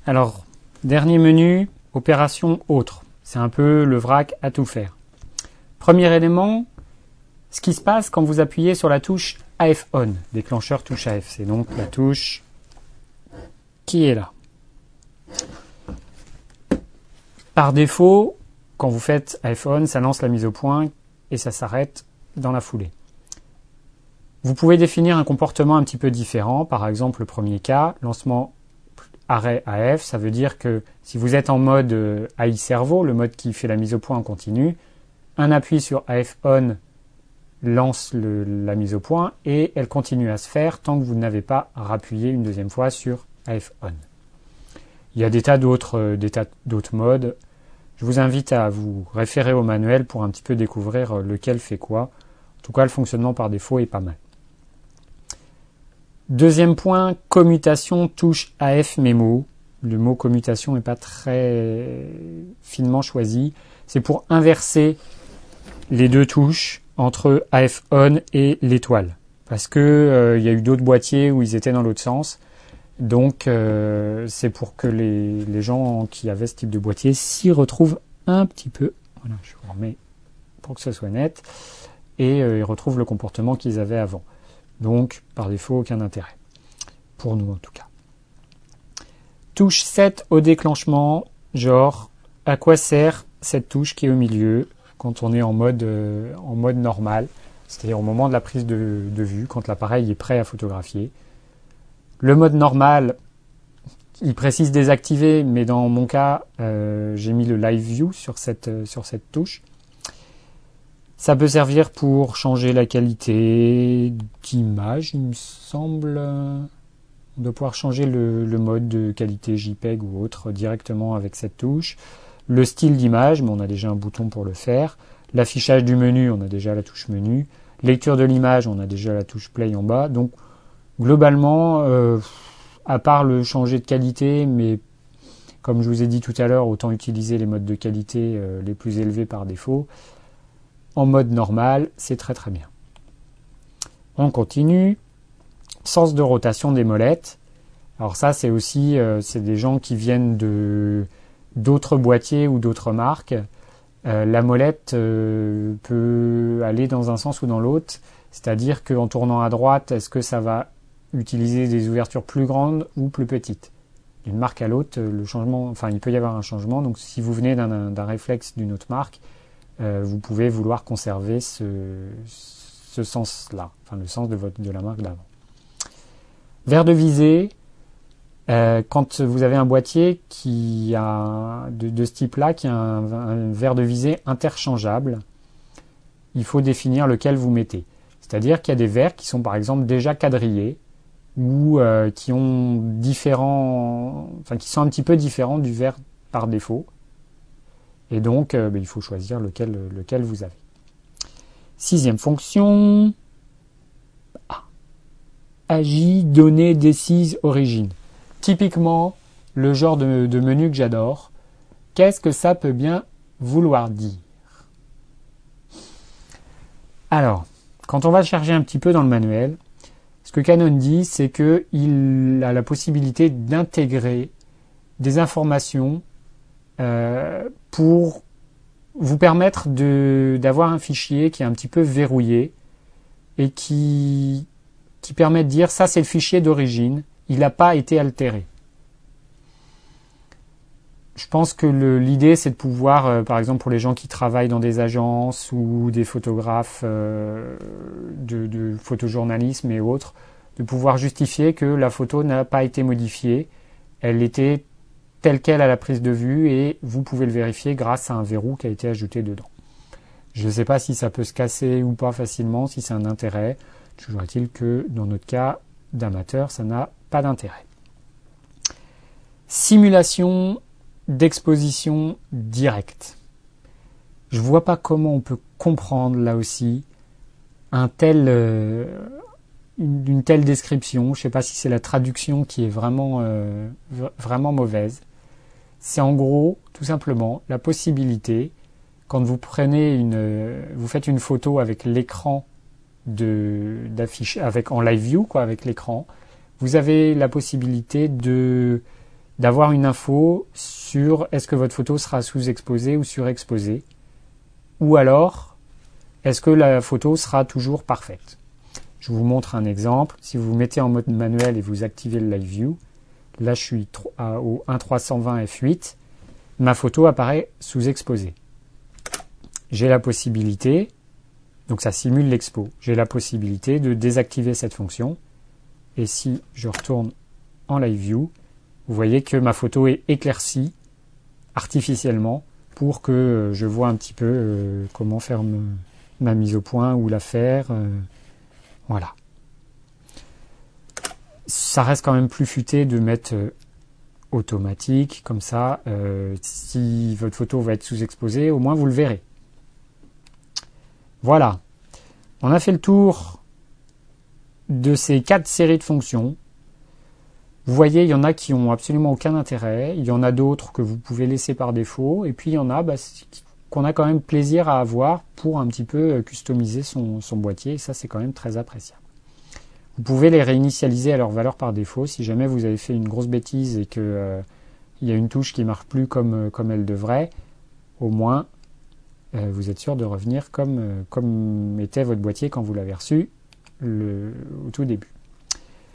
Alors, dernier menu, opération autre. C'est un peu le vrac à tout faire. Premier élément, ce qui se passe quand vous appuyez sur la touche AF On, déclencheur touche AF. C'est donc la touche qui est là. Par défaut, quand vous faites AF On, ça lance la mise au point et ça s'arrête dans la foulée. Vous pouvez définir un comportement un petit peu différent. Par exemple, le premier cas, lancement arrêt AF, ça veut dire que si vous êtes en mode AI Servo, le mode qui fait la mise au point en continu, un appui sur AF On lance la mise au point et elle continue à se faire tant que vous n'avez pas rappuyé une deuxième fois sur AF On. Il y a des tas d'autres modes. Je vous invite à vous référer au manuel pour un petit peu découvrir lequel fait quoi. En tout cas, le fonctionnement par défaut est pas mal. Deuxième point, commutation touche AF Memo. Le mot commutation n'est pas très finement choisi. C'est pour inverser les deux touches entre AF On et l'étoile. Parce que y a eu d'autres boîtiers où ils étaient dans l'autre sens. Donc c'est pour que les gens qui avaient ce type de boîtier s'y retrouvent un petit peu. Voilà, je vous remets pour que ce soit net. Et ils retrouvent le comportement qu'ils avaient avant. Donc, par défaut, aucun intérêt. Pour nous, en tout cas. Touche 7 au déclenchement. Genre, à quoi sert cette touche qui est au milieu quand on est en mode normal, c'est-à-dire au moment de la prise de vue, quand l'appareil est prêt à photographier. Le mode normal, il précise désactiver, mais dans mon cas, j'ai mis le Live View sur cette touche. Ça peut servir pour changer la qualité d'image, il me semble. On doit pouvoir changer le mode de qualité JPEG ou autre directement avec cette touche. Le style d'image, mais on a déjà un bouton pour le faire. L'affichage du menu, on a déjà la touche menu. Lecture de l'image, on a déjà la touche play en bas. Donc, globalement, à part le changer de qualité, mais comme je vous ai dit tout à l'heure, autant utiliser les modes de qualité les plus élevés par défaut. En mode normal, c'est très très bien. On continue. Sens de rotation des molettes. Alors ça, c'est aussi c'est des gens qui viennent d'autres boîtiers ou d'autres marques. La molette peut aller dans un sens ou dans l'autre. C'est-à-dire qu'en tournant à droite, est-ce que ça va utiliser des ouvertures plus grandes ou plus petites? D'une marque à l'autre, le changement, enfin il peut y avoir un changement. Donc si vous venez d'un réflexe d'une autre marque, vous pouvez vouloir conserver ce sens-là, enfin le sens de la marque d'avant. Verre de visée, quand vous avez un boîtier qui a de ce type-là, qui a un verre de visée interchangeable, il faut définir lequel vous mettez. C'est-à-dire qu'il y a des verres qui sont par exemple déjà quadrillés ou qui ont qui sont un petit peu différents du verre par défaut. Et donc, il faut choisir lequel vous avez. Sixième fonction. AJ, données, décise, origine. Typiquement, le genre de menu que j'adore. Qu'est-ce que ça peut bien vouloir dire? Alors, quand on va chercher un petit peu dans le manuel, ce que Canon dit, c'est qu'il a la possibilité d'intégrer des informations pour vous permettre d'avoir un fichier qui est un petit peu verrouillé et qui permet de dire ça c'est le fichier d'origine, il n'a pas été altéré. Je pense que l'idée c'est de pouvoir, par exemple pour les gens qui travaillent dans des agences ou des photographes de photojournalisme et autres, de pouvoir justifier que la photo n'a pas été modifiée, elle était telle quelle à la prise de vue et vous pouvez le vérifier grâce à un verrou qui a été ajouté dedans. Je ne sais pas si ça peut se casser ou pas facilement, si c'est un intérêt. Toujours est-il que dans notre cas d'amateur, ça n'a pas d'intérêt. Simulation d'exposition directe. Je ne vois pas comment on peut comprendre là aussi une telle description. Je ne sais pas si c'est la traduction qui est vraiment mauvaise. C'est en gros, tout simplement, la possibilité, quand vous faites une photo avec l'écran d'affiche, en live view, avec l'écran, vous avez la possibilité d'avoir une info sur est-ce que votre photo sera sous-exposée ou surexposée, ou alors est-ce que la photo sera toujours parfaite. Je vous montre un exemple. Si vous vous mettez en mode manuel et vous activez le Live View, là je suis au 1.320 f8, ma photo apparaît sous-exposée. J'ai la possibilité, donc ça simule l'expo, j'ai la possibilité de désactiver cette fonction. Et si je retourne en Live View, vous voyez que ma photo est éclaircie artificiellement pour que je vois un petit peu comment faire ma mise au point ou la faire. Voilà. Ça reste quand même plus futé de mettre automatique, comme ça, si votre photo va être sous-exposée, au moins vous le verrez. Voilà. On a fait le tour de ces 4 séries de fonctions. Vous voyez, il y en a qui n'ont absolument aucun intérêt, il y en a d'autres que vous pouvez laisser par défaut, et puis il y en a qu'on a quand même plaisir à avoir pour un petit peu customiser son boîtier, et ça c'est quand même très appréciable. Vous pouvez les réinitialiser à leur valeur par défaut, si jamais vous avez fait une grosse bêtise et qu'il y a une touche qui ne marche plus comme elle devrait, au moins vous êtes sûr de revenir comme était votre boîtier quand vous l'avez reçu au tout début.